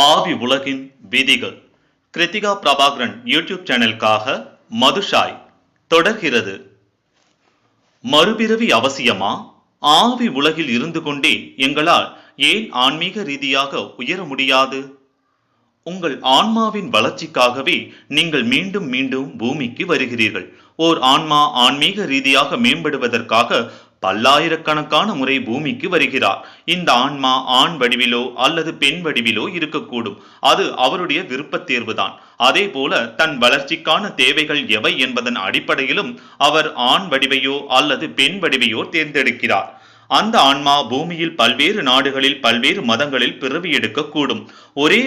ஆவி உலகின் விதிகள். கிருத்திகா பிரபாகரன் யூடியூப் சேனலுக்காக மதுஷாய் தொடர்கிறது. மறுபிறவி அவசியமா? ஆவி உலகில் இருந்து கொண்டே எங்களால் ஏன் ஆன்மீக ரீதியாக உயர முடியாது? உங்கள் ஆன்மாவின் வளர்ச்சிக்காகவே நீங்கள் மீண்டும் மீண்டும் பூமிக்கு வருகிறீர்கள். ஓர் ஆன்மா ஆன்மீக ரீதியாக மேம்படுவதற்காக பல்லாயிரக்கணக்கான முறை பூமிக்கு வருகிறார். இந்த ஆன்மா ஆண் வடிவிலோ அல்லது பெண் வடிவிலோ இருக்கக்கூடும். அது அவருடைய விருப்ப தேர்வுதான். அதே போல தன் வளர்ச்சிக்கான தேவைகள் எவை என்பதன் அடிப்படையிலும் அவர் ஆண் வடிவையோ அல்லது பெண் வடிவையோ தேர்ந்தெடுக்கிறார். அந்த ஆன்மா பூமியில் பல்வேறு நாடுகளில் பல்வேறு மதங்களில் பிறவி எடுக்கக்கூடும். ஒரே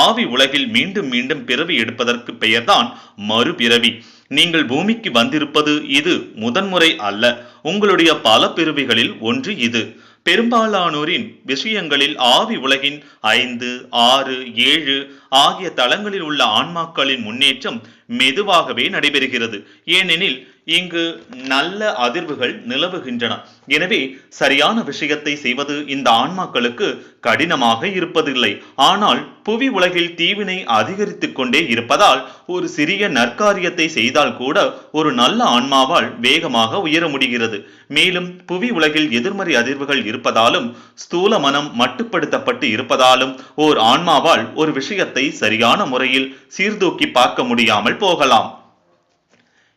ஆவி உலகில் மீண்டும் மீண்டும் பிறவி எடுப்பதற்கு பெயர்தான் மறுபிறவி. நீங்கள் பூமிக்கு வந்திருப்பது இது முதன்முறை அல்ல. உங்களுடைய பல பிறவிகளில் ஒன்று இது. பெரும்பாலானோரின் விஷயங்களில் ஆவி உலகின் 5, 6, 7 ஆகிய தளங்களில் உள்ள ஆன்மாக்களின் முன்னேற்றம் மெதுவாகவே நடைபெறுகிறது. ஏனெனில் இங்கு நல்ல அதிர்வுகள் நிலவுகின்றன. எனவே சரியான விஷயத்தை செய்வது இந்த ஆன்மாக்களுக்கு கடினமாக இருப்பதில்லை. ஆனால் புவி உலகில் தீவினை அதிகரித்துக் கொண்டே இருப்பதால் ஒரு சிறிய நற்காரியத்தை செய்தால் கூட ஒரு நல்ல ஆன்மாவால் வேகமாக உயர முடிகிறது. மேலும் புவி உலகில் எதிர்மறை அதிர்வுகள் இருப்பதாலும் ஸ்தூல மனம் மட்டுப்படுத்தப்பட்டு இருப்பதாலும் ஓர் ஆன்மாவால் ஒரு விஷயத்தை சரியான முறையில் சீர்தூக்கி பார்க்க முடியாமல் போகலாம்.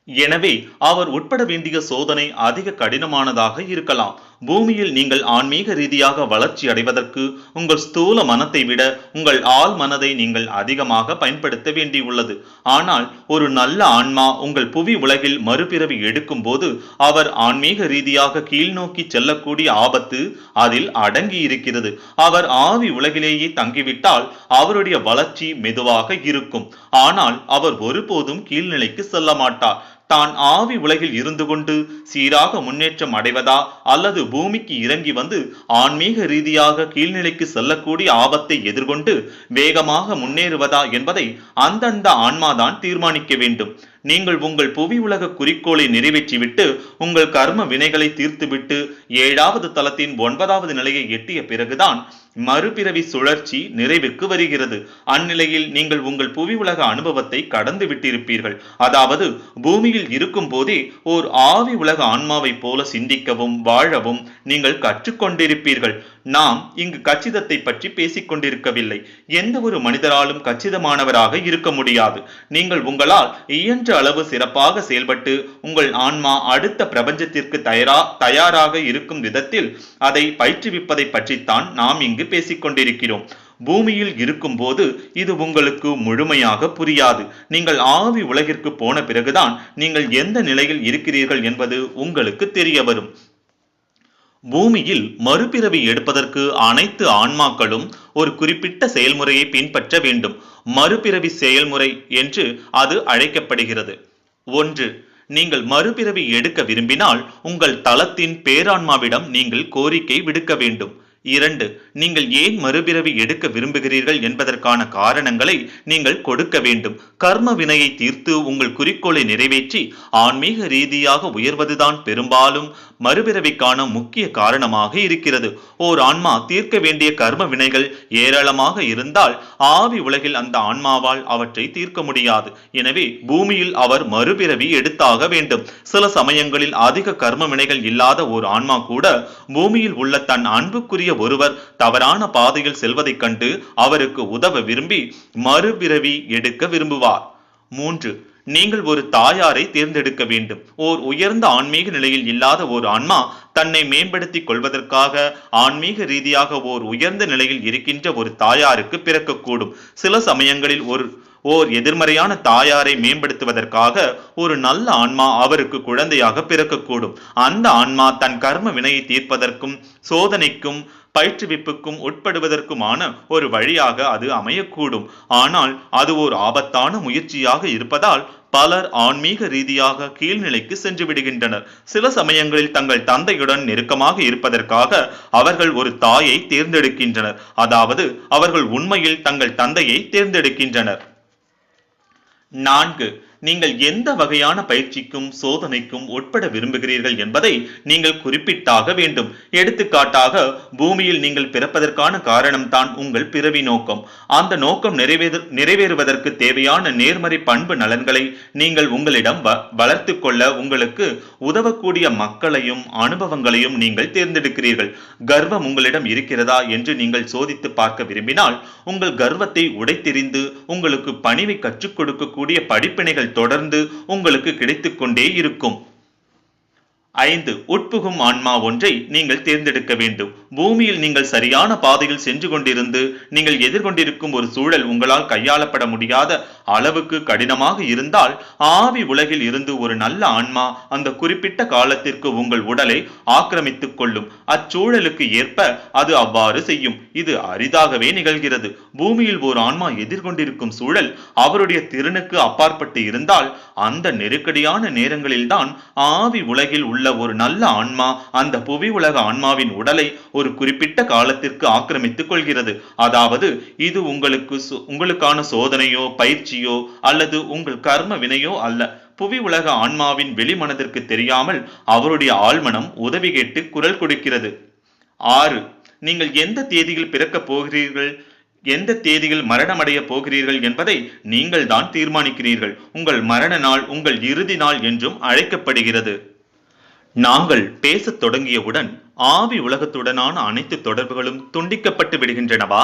எனவே அவர் உட்பட வேண்டிய சோதனை அதிக கடினமானதாக இருக்கலாம். பூமியில் நீங்கள் ஆன்மீக ரீதியாக வளர்ச்சி அடைவதற்கு உங்கள் ஸ்தூல மனத்தை விட உங்கள் ஆள் மனதை நீங்கள் அதிகமாக பயன்படுத்த வேண்டியுள்ளது. ஆனால் ஒரு நல்ல ஆன்மா உங்கள் புவி உலகில் மறுபிறவி எடுக்கும் போது அவர் ஆன்மீக ரீதியாக கீழ்நோக்கி செல்லக்கூடிய ஆபத்து அதில் அடங்கி இருக்கிறது. அவர் ஆவி உலகிலேயே தங்கிவிட்டால் அவருடைய வளர்ச்சி மெதுவாக இருக்கும். ஆனால் அவர் ஒருபோதும் கீழ்நிலைக்கு செல்ல மாட்டார். தான் ஆவி உலகில் இருந்து கொண்டு சீராக முன்னேற்றம் அடைவதா அல்லது பூமிக்கு இறங்கி வந்து ஆன்மீக ரீதியாக கீழ்நிலைக்கு செல்லக்கூடிய ஆபத்தை எதிர்கொண்டு வேகமாக முன்னேறுவதா என்பதை அந்தந்த ஆன்மாதான் தீர்மானிக்க வேண்டும். நீங்கள் உங்கள் புவி உலக குறிக்கோளை நிறைவேற்றிவிட்டு உங்கள் கர்ம வினைகளை தீர்த்துவிட்டு 7வது தலத்தின் 9வது நிலையை எட்டிய பிறகுதான் மறுபிறவி சுழற்சி நிறைவுக்கு வருகிறது. அந்நிலையில் நீங்கள் உங்கள் புவி உலக அனுபவத்தை கடந்து விட்டிருப்பீர்கள். அதாவது பூமியில் இருக்கும் போதே ஓர் ஆவி உலக ஆன்மாவை போல சிந்திக்கவும் வாழவும் நீங்கள் கற்றுக்கொண்டிருப்பீர்கள். நாம் இங்கு கச்சிதத்தை பற்றி பேசிக் கொண்டிருக்கவில்லை. எந்த ஒரு மனிதராலும் கச்சிதமானவராக இருக்க முடியாது. நீங்கள் உங்களால் இயன்ற அளவு சிறப்பாக செயல்பட்டு உங்கள் ஆன்மா அடுத்த பிரபஞ்சத்திற்கு தயாராக இருக்கும் விதத்தில் அதை பயிற்றுவிப்பதை பற்றித்தான் நாம் இங்கு பேசிக் கொண்டிருக்கிறோம். பூமியில் இருக்கும் போது இது உங்களுக்கு முழுமையாக புரியாது. நீங்கள் ஆவி உலகிற்கு போன பிறகுதான் நீங்கள் எந்த நிலையில் இருக்கிறீர்கள் என்பது உங்களுக்கு தெரிய வரும். பூமியில் மறுபிறவி எடுப்பதற்கு அனைத்து ஆன்மாக்களும் ஒரு குறிப்பிட்ட செயல்முறையை பின்பற்ற வேண்டும். மறுபிறவி செயல்முறை என்று அது அழைக்கப்படுகிறது. 1. நீங்கள் மறுபிறவி எடுக்க விரும்பினால் உங்கள் தலத்தின் பேரான்மாவிடம் நீங்கள் கோரிக்கை விடுக்க வேண்டும். 2. நீங்கள் ஏன் மறுபிறவி எடுக்க விரும்புகிறீர்கள் என்பதற்கான காரணங்களை நீங்கள் கொடுக்க வேண்டும். கர்ம வினையை தீர்த்து உங்கள் குறிக்கோளை நிறைவேற்றி ஆன்மீக ரீதியாக உயர்வதுதான் பெரும்பாலும் மறுபிறவிக்கான முக்கிய காரணமாக இருக்கிறது. ஓர் ஆன்மா தீர்க்க வேண்டிய கர்ம வினைகள் ஏராளமாக இருந்தால் ஆவி உலகில் அந்த ஆன்மாவால் அவற்றை தீர்க்க முடியாது. எனவே பூமியில் அவர் மறுபிறவி எடுத்தாக வேண்டும். சில சமயங்களில் அதிக கர்ம வினைகள் இல்லாத ஒரு ஆன்மா கூட பூமியில் உள்ள தன் அன்புக்குரிய ஒருவர் தவறான பாதையில் செல்வதைக் கண்டு அவருக்கு உதவ விரும்பி மறுபிறவி எடுக்க விரும்புவார். 3. நீங்கள் ஒரு தாயாரை தேர்ந்தெடுக்க வேண்டும். ஓர் உயர்ந்த ஆன்மீக நிலையில் இல்லாத ஒரு ஆன்மா தன்னை மேம்படுத்திக் கொள்வதற்காக ஆன்மீக ரீதியாக ஓர் உயர்ந்த நிலையில் இருக்கின்ற ஒரு தாயாருக்கு பிறக்கக்கூடும். சில சமயங்களில் ஓர் எதிர்மறையான தாயாரை மேம்படுத்துவதற்காக ஒரு நல்ல ஆன்மா அவருக்கு குழந்தையாக பிறக்கக்கூடும். அந்த ஆன்மா தன் கர்ம வினையை தீர்ப்பதற்கும் சோதனைக்கும் பயிற்றுவிப்புக்கும் உட்படுவதற்குமான ஒரு வழியாக அது அமையக்கூடும். ஆனால் அது ஒரு ஆபத்தான முயற்சியாக இருப்பதால் பலர் ஆன்மீக ரீதியாக கீழ்நிலைக்கு சென்று விடுகின்றனர். சில சமயங்களில் தங்கள் தந்தையுடன் நெருக்கமாக இருப்பதற்காக அவர்கள் ஒரு தாயை தேர்ந்தெடுக்கின்றனர். அதாவது அவர்கள் உண்மையில் தங்கள் தந்தையை தேர்ந்தெடுக்கின்றனர். 4. நீங்கள் எந்த வகையான பயிற்சிக்கும் சோதனைக்கும் உட்பட விரும்புகிறீர்கள் என்பதை நீங்கள் குறிப்பிட்டாக வேண்டும். எடுத்துக்காட்டாக, பூமியில் நீங்கள் பிறப்பதற்கான காரணம்தான் உங்கள் பிறவி நோக்கம். அந்த நோக்கம் நிறைவேறுவதற்கு தேவையான நேர்மறை பண்பு நலன்களை நீங்கள் உங்களிடம் வளர்த்து கொள்ள உங்களுக்கு உதவக்கூடிய மக்களையும் அனுபவங்களையும் நீங்கள் தேர்ந்தெடுக்கிறீர்கள். கர்வம் உங்களிடம் இருக்கிறதா என்று நீங்கள் சோதித்து பார்க்க விரும்பினால், உங்கள் கர்வத்தை உடைத்தெறிந்து உங்களுக்கு பணிவை கற்றுக் கொடுக்கக்கூடிய படிப்பினைகள் தொடர்ந்து உங்களுக்கு கிடைத்துக் கொண்டே இருக்கும். 5. உட்புகும் ஆன்மா ஒன்றை நீங்கள் தேர்ந்தெடுக்க வேண்டும். பூமியில் நீங்கள் சரியான பாதையில் சென்று கொண்டிருந்து நீங்கள் எதிர்கொண்டிருக்கும் ஒரு சூழல் உங்களால் கையாளப்பட முடியாத அளவுக்கு கடினமாக இருந்தால், ஆவி உலகில் இருந்து ஒரு நல்ல ஆன்மா அந்த குறிப்பிட்ட காலத்திற்கு உங்கள் உடலை ஆக்கிரமித்துக் கொள்ளும். அச்சூழலுக்கு ஏற்ப அது அவ்வாறு செய்யும். இது அரிதாகவே நிகழ்கிறது. பூமியில் ஒரு ஆன்மா எதிர்கொண்டிருக்கும் சூழல் அவருடைய திறனுக்கு அப்பாற்பட்டு இருந்தால், அந்த நெருக்கடியான நேரங்களில்தான் ஆவி உலகில் உள்ள ஒரு நல்ல ஆன்மா அந்த புவி உலக ஆன்மாவின் உடலை ஒரு குறிப்பிட்ட காலத்திற்கு ஆக்கிரமித்துக் கொள்கிறது. அதாவது இது உங்களுக்கான சோதனையோ பயிற்சியோ அல்லது உங்கள் கர்ம வினையோ அல்ல. புவி உலக ஆன்மாவின் வெளிமனதிற்கு தெரியாமல் அவருடைய ஆழ்மனம் உதவி கேட்டு குரல் கொடுக்கிறது. 6. நீங்கள் எந்த தேதியில் பிறக்கப் போகிறீர்கள், எந்த தேதியில் மரணமடைய போகிறீர்கள் என்பதை நீங்கள் தான் தீர்மானிக்கிறீர்கள். உங்கள் மரண நாள் உங்கள் இறுதி நாள் என்றும் அழைக்கப்படுகிறது. நாங்கள் பேசத் தொடங்கியவுடன் ஆவி உலகத்துடனான அனைத்து தொடர்புகளும் துண்டிக்கப்பட்டு விடுகின்றனவா?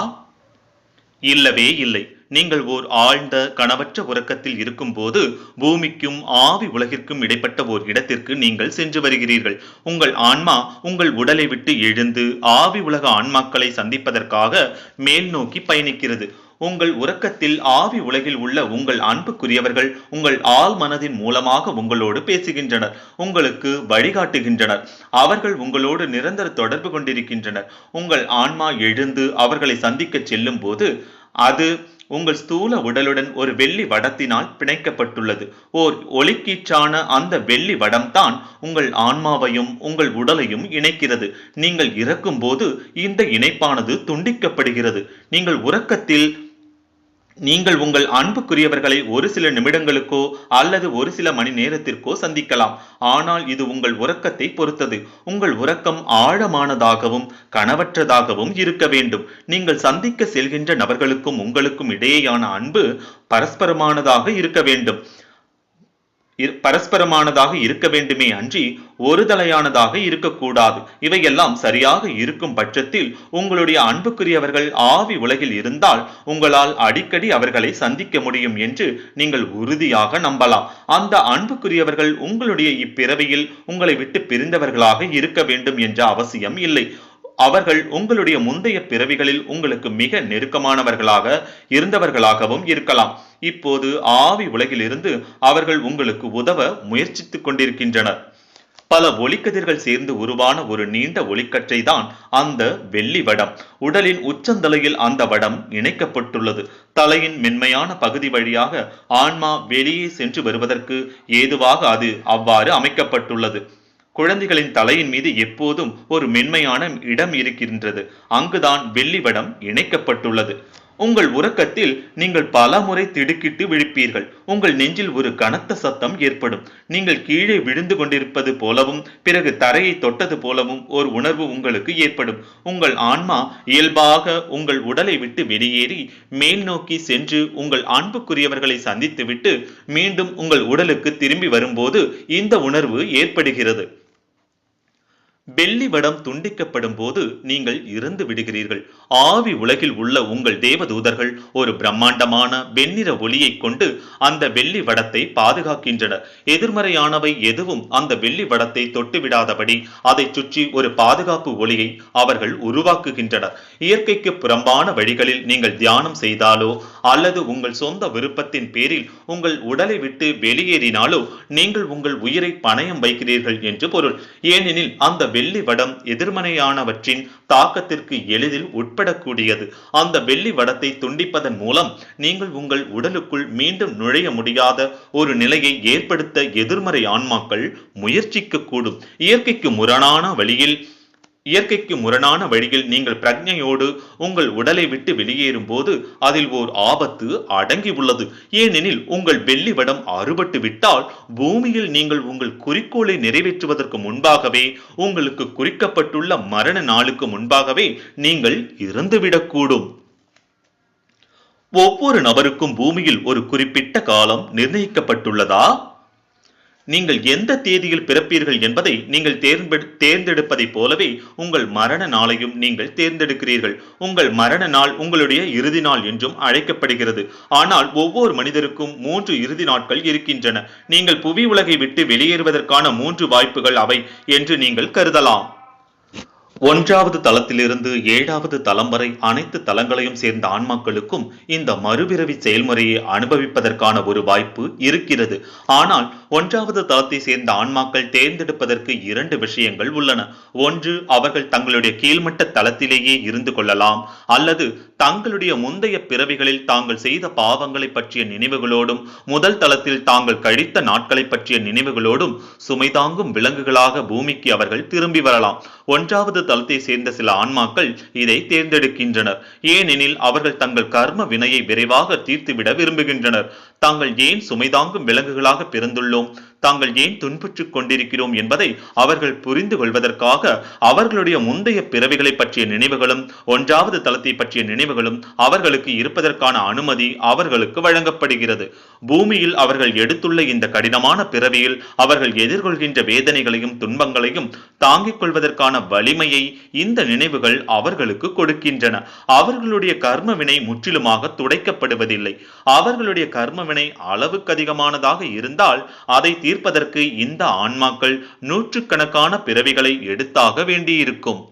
இல்லவே இல்லை. நீங்கள் ஓர் ஆழ்ந்த கனவற்ற உறக்கத்தில் இருக்கும் போது பூமிக்கும் ஆவி உலகிற்கும் இடைப்பட்ட ஓர் இடத்திற்கு நீங்கள் சென்று வருகிறீர்கள். உங்கள் ஆன்மா உங்கள் உடலை விட்டு எழுந்து ஆவி உலக ஆன்மாக்களை சந்திப்பதற்காக மேல் நோக்கி பயணிக்கிறது. உங்கள் உறக்கத்தில் ஆவி உலகில் உள்ள உங்கள் அன்புக்குரியவர்கள் உங்கள் ஆள் மனதின் மூலமாக உங்களோடு பேசுகின்றனர், உங்களுக்கு வழிகாட்டுகின்றனர். அவர்கள் உங்களோடு நிரந்தர தொடர்பு கொண்டிருக்கின்றனர். உங்கள் ஆன்மா எழுந்து அவர்களை சந்திக்க செல்லும் போது அது உங்கள் ஸ்தூல உடலுடன் ஒரு வெள்ளி வடத்தினால் பிணைக்கப்பட்டுள்ளது. ஓர் ஒளிக்கீற்றான அந்த வெள்ளி வடம்தான் உங்கள் ஆன்மாவையும் உங்கள் உடலையும் இணைக்கிறது. நீங்கள் இறக்கும் போது இந்த இணைப்பானது துண்டிக்கப்படுகிறது. நீங்கள் உறக்கத்தில் நீங்கள் உங்கள் அன்புக்குரியவர்களை ஒரு சில நிமிடங்களுக்கோ அல்லது ஒரு சில மணி நேரத்திற்கோ சந்திக்கலாம். ஆனால் இது உங்கள் உறக்கத்தை பொறுத்தது. உங்கள் உறக்கம் ஆழமானதாகவும் கனவற்றதாகவும் இருக்க வேண்டும். நீங்கள் சந்திக்க செல்கின்ற நபர்களுக்கும் உங்களுக்கும் இடையேயான அன்பு பரஸ்பரமானதாக இருக்க வேண்டுமே அன்றி ஒருதலையானதாக இருக்கக்கூடாது. இவையெல்லாம் சரியாக இருக்கும் பட்சத்தில் உங்களுடைய அன்புக்குரியவர்கள் ஆவி உலகில் இருந்தால் உங்களால் அடிக்கடி அவர்களை சந்திக்க முடியும் என்று நீங்கள் உறுதியாக நம்பலாம். அந்த அன்புக்குரியவர்கள் உங்களுடைய இப்பிறவியில் உங்களை விட்டு பிரிந்தவர்களாக இருக்க வேண்டும் என்ற அவசியம் இல்லை. அவர்கள் உங்களுடைய முந்தைய பிறவிகளில் உங்களுக்கு மிக நெருக்கமானவர்களாக இருந்தவர்களாகவும் இருக்கலாம். இப்போது ஆவி உலகில் இருந்து அவர்கள் உங்களுக்கு உதவ முயற்சித்துக் கொண்டிருக்கின்றனர். பல ஒளிக்கதிர்கள் சேர்ந்து உருவான ஒரு நீண்ட ஒளிக்கற்றை தான் அந்த வெள்ளி வடம். உடலின் உச்சந்தலையில் அந்த வடம் இணைக்கப்பட்டுள்ளது. தலையின் மென்மையான பகுதி வழியாக ஆன்மா வெளியே சென்று வருவதற்கு ஏதுவாக அது அவ்வாறு அமைக்கப்பட்டுள்ளது. குழந்தைகளின் தலையின் மீது எப்போதும் ஒரு மென்மையான இடம் இருக்கின்றது. அங்குதான் வெள்ளி வடம் இணைக்கப்பட்டுள்ளது. உங்கள் உறக்கத்தில் நீங்கள் பல முறை திடுக்கிட்டு விழிப்பீர்கள். உங்கள் நெஞ்சில் ஒரு கனத்த சத்தம் ஏற்படும். நீங்கள் கீழே விழுந்து கொண்டிருப்பது போலவும் பிறகு தரையை தொட்டது போலவும் ஒரு உணர்வு உங்களுக்கு ஏற்படும். உங்கள் ஆன்மா இயல்பாக உங்கள் உடலை விட்டு வெளியேறி மேல் நோக்கி சென்று உங்கள் அன்புக்குரியவர்களை சந்தித்துவிட்டு மீண்டும் உங்கள் உடலுக்கு திரும்பி வரும்போது இந்த உணர்வு ஏற்படுகிறது. வெள்ளி வடம் துண்டிக்கப்படும் போது நீங்கள் இறந்து விடுகிறீர்கள். ஆவி உலகில் உள்ள உங்கள் தேவதூதர்கள் ஒரு பிரம்மாண்டமான வெண்ணிற ஒளியை கொண்டு அந்த வெள்ளி வடத்தை பாதுகாக்கின்றனர். எதிர்மறையானவை எதுவும் அந்த வெள்ளி வடத்தை தொட்டுவிடாதபடி அதை சுற்றி ஒரு பாதுகாப்பு ஒளியை அவர்கள் உருவாக்குகின்றனர். இயற்கைக்கு புறம்பான வழிகளில் நீங்கள் தியானம் செய்தாலோ அல்லது உங்கள் சொந்த விருப்பத்தின் பேரில் உங்கள் உடலை விட்டு வெளியேறினாலோ நீங்கள் உங்கள் உயிரை பணயம் வைக்கிறீர்கள் என்று பொருள். ஏனெனில் அந்த வெள்ளி வடம் எதிர்மறையானவற்றின் தாக்கத்திற்கு எளிதில் உட்படக்கூடியது. அந்த வெள்ளி வடத்தை துண்டிப்பதன் மூலம் நீங்கள் உங்கள் உடலுக்குள் மீண்டும் நுழைய முடியாத ஒரு நிலையை ஏற்படுத்த எதிர்மறை ஆன்மாக்கள் முயற்சிக்க கூடும். இயற்கைக்கு முரணான வழியில் இயற்கைக்கு முரணான வழியில் நீங்கள் பிரக்ஞையோடு உங்கள் உடலை விட்டு வெளியேறும் போது அதில் ஓர் ஆபத்து அடங்கி உள்ளது. ஏனெனில் உங்கள் வெள்ளி வடம் அறுபட்டு விட்டால் பூமியில் நீங்கள் உங்கள் குறிக்கோளை நிறைவேற்றுவதற்கு முன்பாகவே, உங்களுக்கு குறிக்கப்பட்டுள்ள மரண நாளுக்கு முன்பாகவே நீங்கள் இறந்துவிடக்கூடும். ஒவ்வொரு நபருக்கும் பூமியில் ஒரு குறிப்பிட்ட காலம் நிர்ணயிக்கப்பட்டுள்ளதா? நீங்கள் எந்த தேதியில் பிறப்பீர்கள் என்பதை நீங்கள் தேர்ந்தெடுப்பதை போலவே உங்கள் மரண நாளையும் நீங்கள் தேர்ந்தெடுக்கிறீர்கள். உங்கள் மரண நாள் உங்களுடைய இறுதி நாள் என்றும் அழைக்கப்படுகிறது. ஆனால் ஒவ்வொரு மனிதருக்கும் 3 இறுதி நாட்கள் இருக்கின்றன. நீங்கள் புவி உலகை விட்டு வெளியேறுவதற்கான 3 வாய்ப்புகள் அவை என்று நீங்கள் கருதலாம். 1வது தளத்திலிருந்து 7வது தளம் வரை அனைத்து தளங்களையும் சேர்ந்த ஆன்மாக்களுக்கும் இந்த மறுபிறவி செயல்முறையை அனுபவிப்பதற்கான ஒரு வாய்ப்பு இருக்கிறது. ஆனால் 1வது தளத்தை சேர்ந்த ஆன்மாக்கள் தேர்ந்தெடுப்பதற்கு 2 விஷயங்கள் உள்ளன. ஒன்று, அவர்கள் தங்களுடைய கீழ்மட்ட தளத்திலேயே இருந்து கொள்ளலாம், அல்லது தங்களுடைய முந்தைய பிறவிகளில் தாங்கள் செய்த பாவங்களை பற்றிய நினைவுகளோடும் முதல் தளத்தில் தாங்கள் கழித்த நாட்களை பற்றிய நினைவுகளோடும் சுமைதாங்கும் விலங்குகளாக பூமிக்கு அவர்கள் திரும்பி வரலாம். 1வது தளத்தை சேர்ந்த சில ஆன்மாக்கள் இதை தேர்ந்தெடுக்கின்றனர். ஏனெனில் அவர்கள் தங்கள் கர்ம வினையை விரைவாக தீர்த்துவிட விரும்புகின்றனர். தாங்கள் ஏன் சுமைதாங்கும் விலங்குகளாக பிறந்துள்ளோம், தாங்கள் ஏன் துன்புற்றுக் கொண்டிருக்கிறோம் என்பதை அவர்கள் புரிந்து கொள்வதற்காக அவர்களுடைய முந்தைய பிறவிகளை பற்றிய நினைவுகளும் 1வது தளத்தை பற்றிய நினைவுகளும் அவர்களுக்கு இருப்பதற்கான அனுமதி அவர்களுக்கு வழங்கப்படுகிறது. பூமியில் அவர்கள் எடுத்துள்ள இந்த கடினமான பிறவியில் அவர்கள் எதிர்கொள்கின்ற வேதனைகளையும் துன்பங்களையும் தாங்கிக் கொள்வதற்கான வலிமையை இந்த நினைவுகள் அவர்களுக்கு கொடுக்கின்றன. அவர்களுடைய கர்ம வினை முற்றிலுமாக துடைக்கப்படுவதில்லை. அவர்களுடைய கர்ம வினை அளவுக்கு அதிகமானதாக இருந்தால் அதை தீர்ப்பதற்கு இந்த ஆன்மாக்கள் நூற்றுக்கணக்கான பிறவிகளை எடுத்தாக வேண்டியிருக்கும்.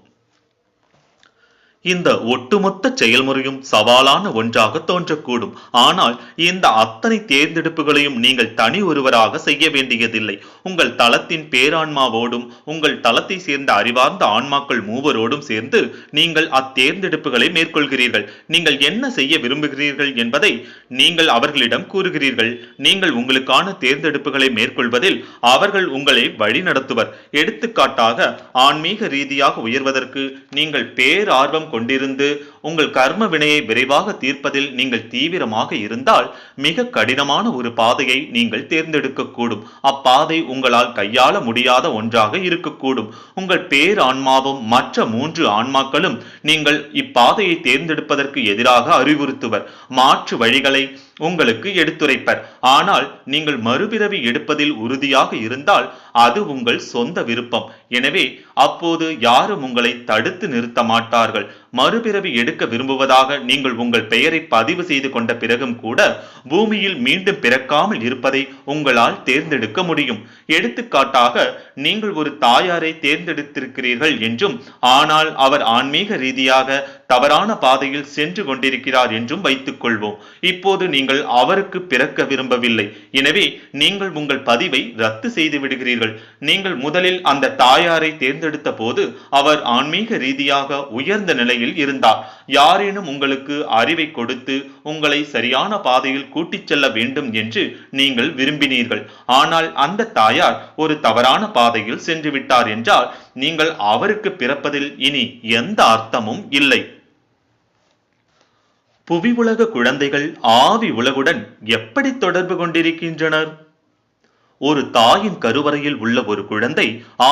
இந்த ஒட்டுமொத்த செயல்முறையும் சவாலான ஒன்றாக தோன்றக்கூடும். ஆனால் இந்த அத்தனை தேர்ந்தெடுப்புகளையும் நீங்கள் தனி ஒருவராக செய்ய வேண்டியதில்லை. உங்கள் தளத்தின் பேரான்மாவோடும் உங்கள் தளத்தை சேர்ந்த அறிவார்ந்த ஆன்மாக்கள் மூவரோடும் சேர்ந்து நீங்கள் அத்தேர்ந்தெடுப்புகளை மேற்கொள்கிறீர்கள். நீங்கள் என்ன செய்ய விரும்புகிறீர்கள் என்பதை நீங்கள் அவர்களிடம் கூறுகிறீர்கள். நீங்கள் உங்களுக்கான தேர்ந்தெடுப்புகளை மேற்கொள்வதில் அவர்கள் உங்களை வழிநடத்துவர். எடுத்துக்காட்டாக, ஆன்மீக ரீதியாக உயர்வதற்கு நீங்கள் பேரார்வம் கொண்டிருந்து உங்கள் கர்ம வினையை விரைவாக தீர்ப்பதில் நீங்கள் தீவிரமாக இருந்தால் மிக கடினமான ஒரு பாதையை நீங்கள் தேர்ந்தெடுக்க கூடும். அப்பாதை உங்களால் கையாள முடியாத ஒன்றாக இருக்கக்கூடும். உங்கள் பேரான்மாவும் மற்ற 3 ஆன்மாக்களும் நீங்கள் இப்பாதையை தேர்ந்தெடுப்பதற்கு எதிராக அறிவுறுத்துவர், மாற்று வழிகளை உங்களுக்கு எடுத்துரைப்பர். ஆனால் நீங்கள் மறுபிறவி எடுப்பதில் உறுதியாக இருந்தால் அது உங்கள் சொந்த விருப்பம். எனவே அப்போது யாரும் உங்களை தடுத்து நிறுத்த மாட்டார்கள். மறுபிறவி எடுக்க விரும்புவதாக நீங்கள் உங்கள் பெயரை பதிவு செய்து கொண்ட பிறகும் கூட பூமியில் மீண்டும் பிறக்காமல் இருப்பதை உங்களால் தேர்ந்தெடுக்க முடியும். எடுத்துக்காட்டாக, நீங்கள் ஒரு தாயாரை தேர்ந்தெடுத்திருக்கிறீர்கள் என்றும், ஆனால் அவர் ஆன்மீக ரீதியாக தவறான பாதையில் சென்று கொண்டிருக்கிறார் என்றும் வைத்துக் கொள்வோம். இப்போது நீங்கள் அவருக்கு பிறக்க விரும்பவில்லை. எனவே நீங்கள் உங்கள் பதிவை ரத்து செய்து விடுகிறீர்கள். நீங்கள் முதலில் அந்த தாயாரை தேர்ந்தெடுத்த போது அவர் ஆன்மீக ரீதியாக உயர்ந்த நிலையில் இருந்தார். யாரேனும் உங்களுக்கு அறிவை கொடுத்து உங்களை சரியான பாதையில் கூட்டிச் செல்ல வேண்டும் என்று நீங்கள் விரும்பினீர்கள். ஆனால் அந்த தாயார் ஒரு தவறான பாதையில் சென்று விட்டார் என்றால் நீங்கள் அவருக்கு பிறப்பதில் இனி எந்த அர்த்தமும் இல்லை. புவி உலக குழந்தைகள் ஆவி உலகுடன் எப்படி தொடர்பு கொண்டிருக்கின்றனர்? ஒரு தாயின் கருவறையில் உள்ள ஒரு குழந்தை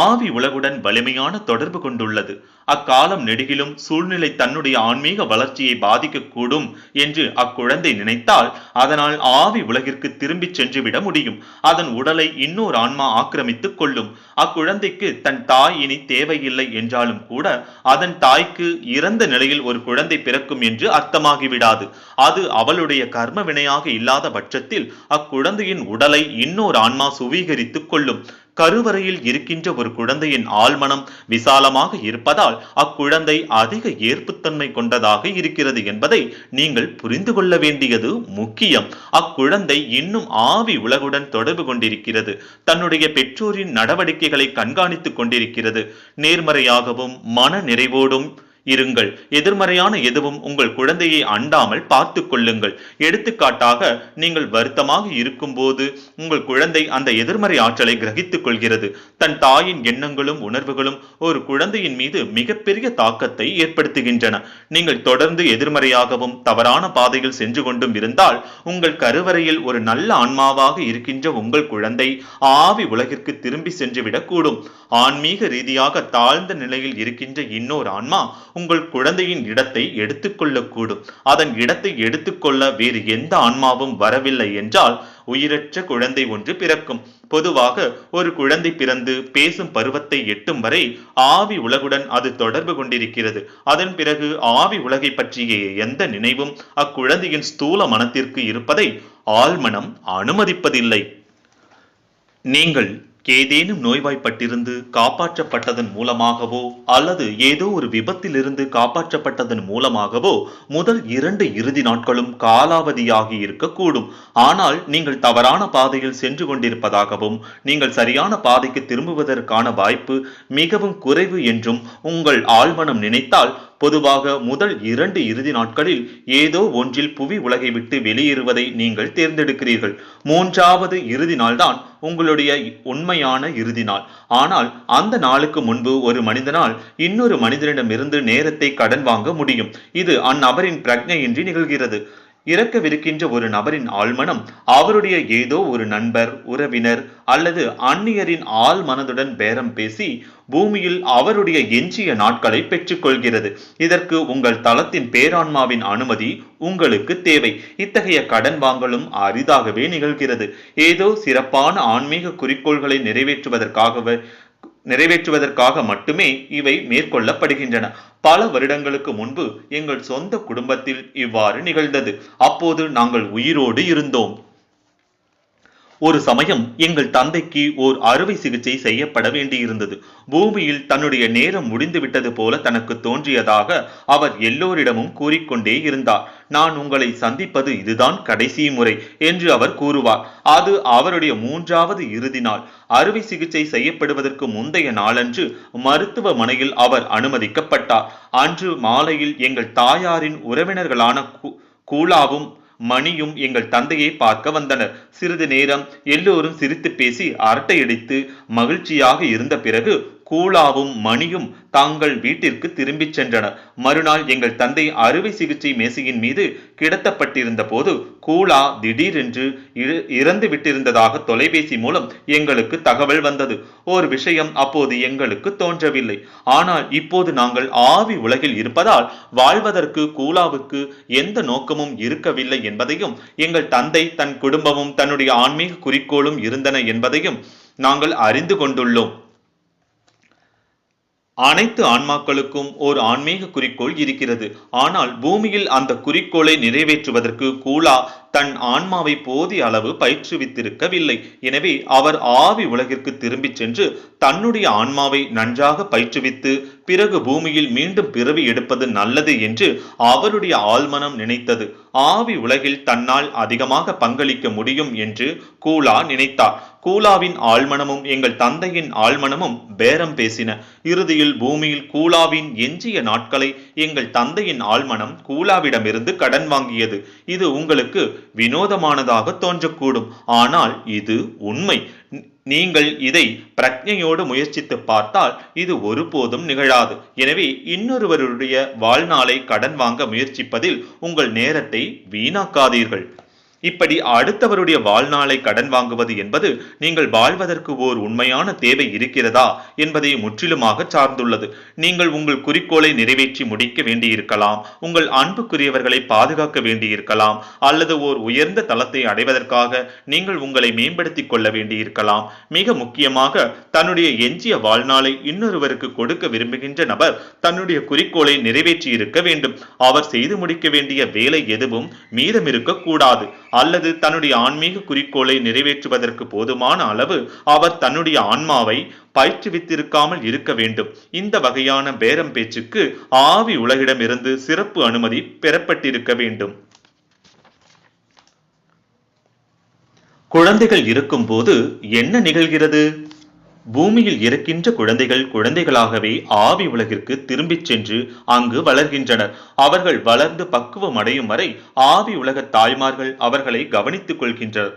ஆவி உலகுடன் வலிமையான தொடர்பு கொண்டுள்ளது. அக்காலம் நெடுகிலும் சூழ்நிலை தன்னுடைய ஆன்மீக வளர்ச்சியை பாதிக்கக்கூடும் என்று அக்குழந்தை நினைத்தால் அதனால் ஆவி உலகிற்கு திரும்பி சென்றுவிட முடியும். அதன் உடலை இன்னொரு ஆன்மா ஆக்கிரமித்துக் கொள்ளும். அக்குழந்தைக்கு தன் தாய் இனி தேவையில்லை என்றாலும் கூட அதன் தாய்க்கு இறந்த நிலையில் ஒரு குழந்தை பிறக்கும் என்று அர்த்தமாகிவிடாது. அது அவளுடைய கர்ம வினையாக இல்லாத பட்சத்தில் அக்குழந்தையின் உடலை இன்னொரு ஆன்மா சுவீகரித்துக் கொள்ளும். கருவறையில் இருக்கின்ற ஒரு குழந்தையின் ஆழ்மனம் விசாலமாக இருப்பதால் அக்குழந்தை அதிக ஏற்புத்தன்மை கொண்டதாக இருக்கிறது என்பதை நீங்கள் புரிந்து கொள்ள வேண்டியது முக்கியம். அக்குழந்தை இன்னும் ஆவி உலகுடன் தொடர்பு கொண்டிருக்கிறது. தன்னுடைய பெற்றோரின் நடவடிக்கைகளை கண்காணித்துக் கொண்டிருக்கிறது. நேர்மறையாகவும் மன நிறைவோடும் இருங்கள். எதிர்மறையான எதுவும் உங்கள் குழந்தையை அண்டாமல் பார்த்து கொள்ளுங்கள். எடுத்துக்காட்டாக, நீங்கள் வருத்தமாக இருக்கும்போது உங்கள் குழந்தை அந்த எதிர்மறை ஆற்றலை கிரகித்துக் கொள்கிறது. தன் தாயின் எண்ணங்களும் உணர்வுகளும் ஒரு குழந்தையின் மீது மிகப்பெரிய தாக்கத்தை ஏற்படுத்துகின்றன. நீங்கள் தொடர்ந்து எதிர்மறையாகவும் தவறான பாதையில் சென்று கொண்டும் இருந்தால், உங்கள் கருவறையில் ஒரு நல்ல ஆன்மாவாக இருக்கின்ற உங்கள் குழந்தை ஆவி உலகிற்கு திரும்பி சென்றுவிடக் கூடும். ஆன்மீக ரீதியாக தாழ்ந்த நிலையில் இருக்கின்ற இன்னொரு ஆன்மா உங்கள் குழந்தையின் இடத்தை எடுத்துக்கொள்ளக்கூடும். அதன் இடத்தை எடுத்துக்கொள்ள வேறு எந்த ஆன்மாவும் வரவில்லை என்றால் உயிரற்ற குழந்தை ஒன்று பிறக்கும். பொதுவாக ஒரு குழந்தை பிறந்து பேசும் பருவத்தை எட்டும் வரை ஆவி உலகுடன் அது தொடர்பு கொண்டிருக்கிறது. அதன் பிறகு ஆவி உலகை பற்றிய எந்த நினைவும் அக்குழந்தையின் ஸ்தூல மனத்திற்கு இருப்பதை ஆழ்மனம் அனுமதிப்பதில்லை. நீங்கள் ஏதேனும் நோய்வாய்ப்பட்டிருந்து காப்பாற்றப்பட்டதன் மூலமாகவோ அல்லது ஏதோ ஒரு விபத்திலிருந்து காப்பாற்றப்பட்டதன் மூலமாகவோ முதல் 2 இறுதி நாட்களும் காலாவதியாகி இருக்கக்கூடும். ஆனால் நீங்கள் தவறான பாதையில் சென்று கொண்டிருப்பதாகவும் நீங்கள் சரியான பாதைக்கு திரும்புவதற்கான வாய்ப்பு மிகவும் குறைவு என்றும் உங்கள் ஆழ்மனம் நினைத்தால், பொதுவாக முதல் 2 இறுதி நாட்களில் ஏதோ ஒன்றில் புவி உலகை விட்டு வெளியேறுவதை நீங்கள் தேர்ந்தெடுக்கிறீர்கள். 3வது இறுதி நாள்தான் உங்களுடைய உண்மையான இறுதி நாள். ஆனால் அந்த நாளுக்கு முன்பு ஒரு மனிதனால் இன்னொரு மனிதனிடமிருந்து நேரத்தை கடன் வாங்க முடியும். இது அந்நபரின் பிரக்ஞையின்றி நிகழ்கிறது. இறக்கவிருக்கின்ற ஒரு நபரின் ஆழ்மனம் அவருடைய ஏதோ ஒரு நண்பர், உறவினர் அல்லது அந்நியரின் ஆழ் மனதுடன் பேரம் பேசி பூமியில் அவருடைய எஞ்சிய நாட்களை பெற்றுக்கொள்கிறது. இதற்கு உங்கள் தளத்தின் பேரான்மாவின் அனுமதி உங்களுக்கு தேவை. இத்தகைய கடன் வாங்கலும் அரிதாகவே நிகழ்கிறது. ஏதோ சிறப்பான ஆன்மீக குறிக்கோள்களை நிறைவேற்றுவதற்காக மட்டுமே இவை மேற்கொள்ளப்படுகின்றன. பல வருடங்களுக்கு முன்பு எங்கள் சொந்த குடும்பத்தில் இவ்வாறு நிகழ்ந்தது. அப்போது நாங்கள் உயிரோடு இருந்தோம். ஒரு சமயம் எங்கள் தந்தைக்கு ஓர் அறுவை சிகிச்சை செய்யப்பட வேண்டியிருந்தது. பூமியில் தன்னுடைய நேரம் முடிந்துவிட்டது போல தனக்கு தோன்றியதாக அவர் எல்லோரிடமும் கூறிக்கொண்டே இருந்தார். நான் உங்களை சந்திப்பது இதுதான் கடைசி முறை என்று அவர் கூறுவார். அது அவருடைய 3வது இறுதி நாள். அறுவை சிகிச்சை செய்யப்படுவதற்கு முந்தைய நாளன்று மருத்துவமனையில் அவர் அனுமதிக்கப்பட்டார். அன்று மாலையில் எங்கள் தாயாரின் உறவினர்களான கூலாவும் மணியும் எங்கள் தந்தையை பார்க்க வந்தனர். சிறிது நேரம் எல்லோரும் சிரித்து பேசி அரட்டையடித்து மகிழ்ச்சியாக இருந்த பிறகு கூலாவும் மணியும் தாங்கள் வீட்டிற்கு திரும்பி சென்றனர். மறுநாள் எங்கள் தந்தை அறுவை சிகிச்சை மேசையின் மீது கிடத்தப்பட்டிருந்த போது கூலா திடீரென்று இறந்து விட்டிருந்ததாக தொலைபேசி மூலம் எங்களுக்கு தகவல் வந்தது. ஒரு விஷயம் அப்போது எங்களுக்கு தோன்றவில்லை. ஆனால் இப்போது நாங்கள் ஆவி உலகில் இருப்பதால் வாழ்வதற்கு கூலாவுக்கு எந்த நோக்கமும் இருக்கவில்லை என்பதையும், எங்கள் தந்தை, தன் குடும்பமும் தன்னுடைய ஆன்மீக குறிக்கோளும் இருந்தன என்பதையும் நாங்கள் அறிந்து கொண்டுள்ளோம். அனைத்து ஆன்மாக்களுக்கும் ஓர் ஆன்மீக குறிக்கோள் இருக்கிறது. ஆனால் பூமியில் அந்த குறிக்கோளை நிறைவேற்றுவதற்கு கூலா தன் ஆன்மாவை போதிய அளவு பயிற்றுவித்திருக்கவில்லை. எனவே அவர் ஆவி உலகிற்கு திரும்பி சென்று தன்னுடைய ஆன்மாவை நன்றாக பயிற்றுவித்து பிறகு பூமியில் மீண்டும் பிறவி எடுப்பது நல்லது என்று அவருடைய ஆழ்மனம் நினைத்தது. ஆவி உலகில் தன்னால் அதிகமாக பங்களிக்க முடியும் என்று கூலா நினைத்தார். கூலாவின் ஆழ்மனமும் எங்கள் தந்தையின் ஆழ்மனமும் பேரம் பேசின. இறுதியில் பூமியில் கூலாவின் எஞ்சிய நாட்களை எங்கள் தந்தையின் ஆழ்மனம் கூலாவிடமிருந்து கடன் வாங்கியது. இது உங்களுக்கு வினோதமானதாக தோன்றக்கூடும், ஆனால் இது உண்மை. நீங்கள் இதை பிரக்ஞையோடு முயற்சித்து பார்த்தால் இது ஒருபோதும் நிகழாது. எனவே இன்னொருவருடைய வாழ்நாளை கடன் வாங்க முயற்சிப்பதில் உங்கள் நேரத்தை வீணாக்காதீர்கள். இப்படி அடுத்தவருடைய வாழ்நாளை கடன் வாங்குவது என்பது நீங்கள் வாழ்வதற்கு ஓர் உண்மையான தேவை இருக்கிறதா என்பதை முற்றிலுமாக சார்ந்துள்ளது. நீங்கள் உங்கள் குறிக்கோளை நிறைவேற்றி முடிக்க வேண்டியிருக்கலாம், உங்கள் அன்புக்குரியவர்களை பாதுகாக்க வேண்டியிருக்கலாம், அல்லது ஓர் உயர்ந்த தளத்தை அடைவதற்காக நீங்கள் உங்களை மேம்படுத்திக் கொள்ள வேண்டியிருக்கலாம். மிக முக்கியமாக, தன்னுடைய எஞ்சிய வாழ்நாளை இன்னொருவருக்கு கொடுக்க விரும்புகின்ற நபர் தன்னுடைய குறிக்கோளை நிறைவேற்றி இருக்க வேண்டும். அவர் செய்து முடிக்க வேண்டிய வேலை எதுவும் மீதமிருக்க கூடாது. அல்லது தன்னுடைய ஆன்மீக குறிக்கோளை நிறைவேற்றுவதற்கு போதுமான அளவு அவர் தன்னுடைய ஆன்மாவை பயிற்றுவித்திருக்காமல் இருக்க வேண்டும். இந்த வகையான பேரம் பேச்சுக்கு ஆவி உலகிடமிருந்து சிறப்பு அனுமதி பெறப்பட்டிருக்க வேண்டும். குழந்தைகள் இருக்கும் போது என்ன நிகழ்கிறது? பூமியில் இருக்கின்ற குழந்தைகள் குழந்தைகளாகவே ஆவி உலகிற்கு திரும்பிச் சென்று அங்கு வளர்கின்றனர். அவர்கள் வளர்ந்து பக்குவம் அடையும் வரை ஆவி உலக தாய்மார்கள் அவர்களை கவனித்துக் கொள்கின்றனர்.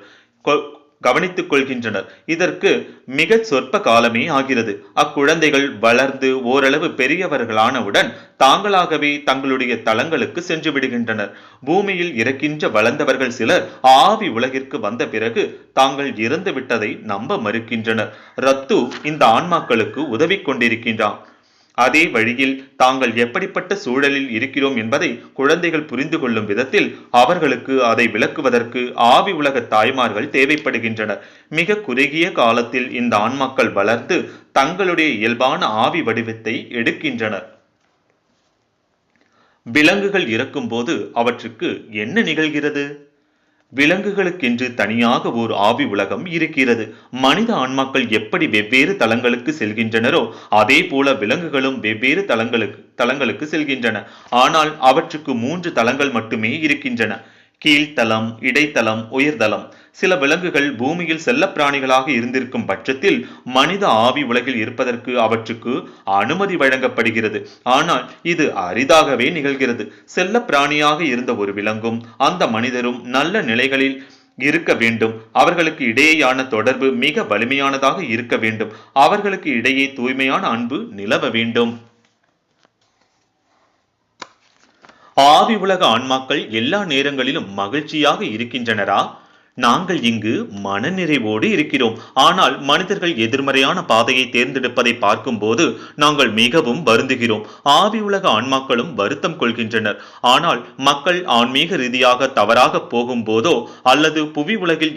இதற்கு மிக சொற்ப காலமே ஆகிறது. அக்குழந்தைகள் வளர்ந்து ஓரளவு பெரியவர்களானவுடன் தாங்களாகவே தங்களுடைய தலங்களுக்கு சென்று விடுகின்றனர். பூமியில் இறக்கின்ற வளர்ந்தவர்கள் சிலர் ஆவி உலகிற்கு வந்த பிறகு தாங்கள் இறந்து விட்டதை நம்ப மறுக்கின்றனர். ரத்து இந்த ஆன்மாக்களுக்கு உதவி கொண்டிருக்கின்றான். அதே வழியில் தாங்கள் எப்படிப்பட்ட சூழலில் இருக்கிறோம் என்பதை குழந்தைகள் புரிந்து கொள்ளும் விதத்தில் அவர்களுக்கு அதை விளக்குவதற்கு ஆவி உலக தாய்மார்கள் தேவைப்படுகின்றனர். மிக குறுகிய காலத்தில் இந்த ஆன்மாக்கள் வளர்ந்து தங்களுடைய இயல்பான ஆவி வடிவத்தை எடுக்கின்றனர். விலங்குகள் இறக்கும் போது அவற்றுக்கு என்ன நிகழ்கிறது? விலங்குகளுக்கென்று தனியாக ஓர் ஆவி உலகம் இருக்கிறது. மனித ஆன்மாக்கள் எப்படி வெவ்வேறு தலங்களுக்கு செல்கின்றனரோ அதே போல விலங்குகளும் வெவ்வேறு தலங்களுக்கு செல்கின்றன. ஆனால் அவற்றுக்கு 3 தலங்கள் மட்டுமே இருக்கின்றன: கீழ்த்தலம், இடைத்தலம், உயர்தலம். சில விலங்குகள் பூமியில் செல்ல பிராணிகளாக இருந்திருக்கும் பட்சத்தில் மனித ஆவி உலகில் இருப்பதற்கு அவற்றுக்கு அனுமதி வழங்கப்படுகிறது. ஆனால் இது அரிதாகவே நிகழ்கிறது. செல்ல பிராணியாக இருந்த ஒரு விலங்கும் அந்த மனிதரும் நல்ல நிலைகளில் இருக்க வேண்டும். அவர்களுக்கு இடையேயான தொடர்பு மிக வலிமையானதாக இருக்க வேண்டும். அவர்களுக்கு இடையே தூய்மையான அன்பு நிலவ வேண்டும். ஆவி உலக ஆன்மாக்கள் எல்லா நேரங்களிலும் மகிழ்ச்சியாக இருக்கின்றனரா? நாங்கள் இங்கு மனநிறைவோடு இருக்கிறோம். ஆனால் மனிதர்கள் எதிர்மறையான பாதையை தேர்ந்தெடுப்பதை பார்க்கும் போது நாங்கள் மிகவும் வருந்துகிறோம். ஆவி உலக ஆன்மாக்களும் வருத்தம் கொள்கின்றனர். ஆனால் மக்கள் ஆன்மீக ரீதியாக தவறாக போகும் போதோ அல்லது புவி உலகில்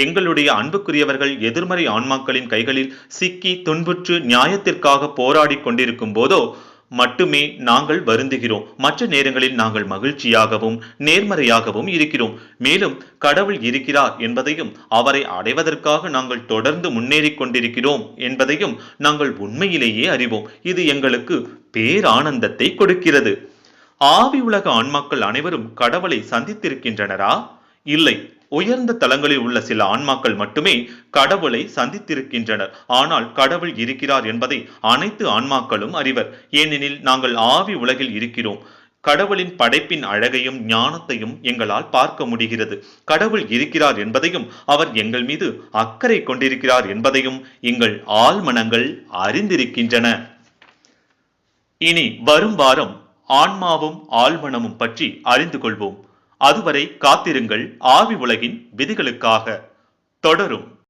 எங்களுடைய அன்புக்குரியவர்கள் எதிர்மறை ஆன்மாக்களின் கைகளில் சிக்கி துன்புற்று நியாயத்திற்காக போராடி கொண்டிருக்கும் போதோ மட்டுமே நாங்கள் வருந்துகிறோம். மற்ற நேரங்களில் நாங்கள் மகிழ்ச்சியாகவும் நேர்மறையாகவும் இருக்கிறோம். மேலும் கடவுள் இருக்கிறார் என்பதையும் அவரை அடைவதற்காக நாங்கள் தொடர்ந்து முன்னேறி கொண்டிருக்கிறோம் என்பதையும் நாங்கள் உண்மையிலேயே அறிவோம். இது எங்களுக்கு பேரானந்தத்தை கொடுக்கிறது. ஆவி உலக ஆன்மாக்கள் அனைவரும் கடவுளை சந்தித்திருக்கின்றனரா? இல்லை. உயர்ந்த தலங்களில் உள்ள சில ஆன்மாக்கள் மட்டுமே கடவுளை சந்தித்திருக்கின்றனர். ஆனால் கடவுள் இருக்கிறார் என்பதை அனைத்து ஆன்மாக்களும் அறிவர். ஏனெனில் நாங்கள் ஆவி உலகில் இருக்கிறோம். கடவுளின் படைப்பின் அழகையும் ஞானத்தையும் எங்களால் பார்க்க முடிகிறது. கடவுள் இருக்கிறார் என்பதையும் அவர் எங்கள் மீது அக்கறை கொண்டிருக்கிறார் என்பதையும் எங்கள் ஆழ்மனங்கள் அறிந்திருக்கின்றன. இனி வரும் வாரம் ஆன்மாவும் ஆழ்மனமும் பற்றி அறிந்து கொள்வோம். அதுவரை காத்திருங்கள். ஆவி உலகின் விதிகளுக்காக தொடரும்.